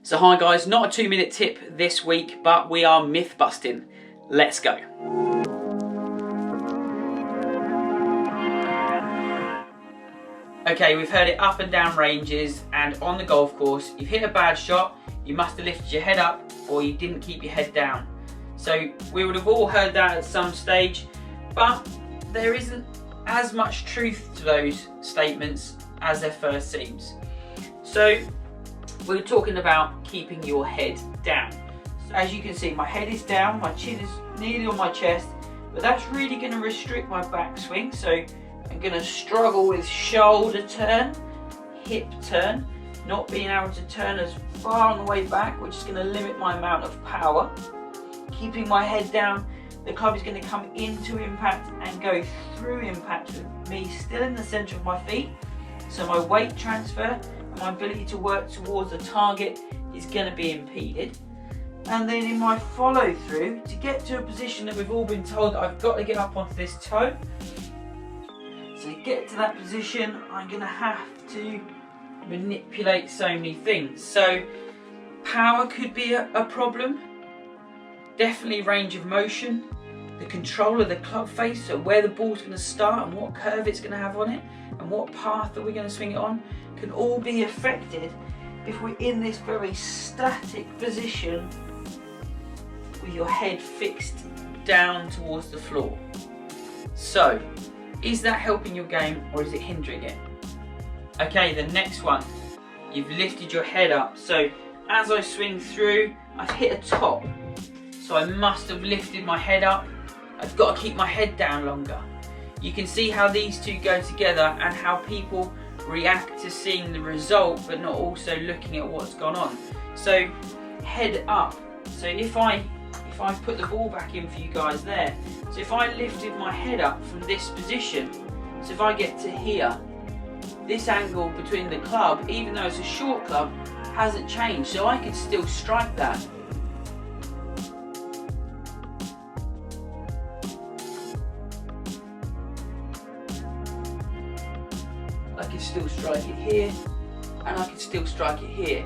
So hi guys, not a 2-minute tip this week, but we are myth busting. Let's go. Okay, we've heard it up and down ranges and on the golf course. You've hit a bad shot, you must have lifted your head up or you didn't keep your head down. So we would have all heard that at some stage, but there isn't as much truth to those statements as there first seems. So we're talking about keeping your head down. So as you can see, my head is down, my chin is nearly on my chest, but that's really going to restrict my backswing. So I'm going to struggle with shoulder turn, hip turn, not being able to turn as far on the way back, which is going to limit my amount of power. Keeping my head down, the club is going to come into impact and go through impact with me still in the centre of my feet. So my weight transfer and my ability to work towards the target is going to be impeded. And then in my follow through, to get to a position that we've all been told that I've got to get up onto this toe. So to get to that position, I'm going to have to manipulate so many things. So power could be a problem. Definitely range of motion. The control of the club face, so where the ball's going to start and what curve it's going to have on it and what path that we're going to swing it on, can all be affected if we're in this very static position with your head fixed down towards the floor. So, is that helping your game or is it hindering it? Okay, the next one, you've lifted your head up. So as I swing through, I've hit a top. So I must have lifted my head up. I've got to keep my head down longer. You can see how these two go together and how people react to seeing the result but not also looking at what's gone on. So head up. So if I put the ball back in for you guys there, so if I lifted my head up from this position, so if I get to here, this angle between the club, even though it's a short club, hasn't changed, so I could still strike that. I can still strike it here, and I can still strike it here.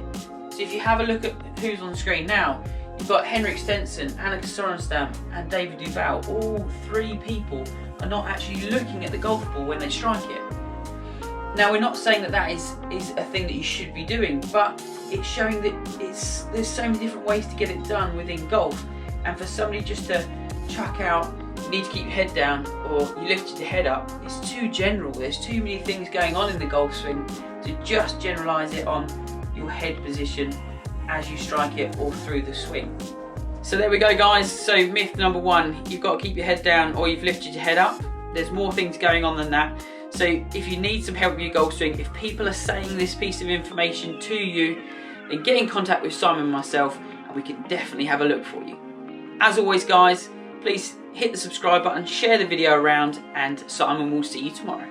So if you have a look at who's on the screen now, you've got Henrik Stenson, Annika Sorenstam and David Duval. All three people are not actually looking at the golf ball when they strike it. Now we're not saying that that is a thing that you should be doing, but it's showing that there's so many different ways to get it done within golf, and for somebody just to chuck out, you need to keep your head down or you lifted your head up, it's too general. There's too many things going on in the golf swing to just generalise it on your head position as you strike it or through the swing. So there we go guys, so myth number one, you've got to keep your head down or you've lifted your head up. There's more things going on than that. So if you need some help with your golf swing, if people are saying this piece of information to you, then get in contact with Simon and myself and we can definitely have a look for you. As always guys, please hit the subscribe button, share the video around, and Simon will see you tomorrow.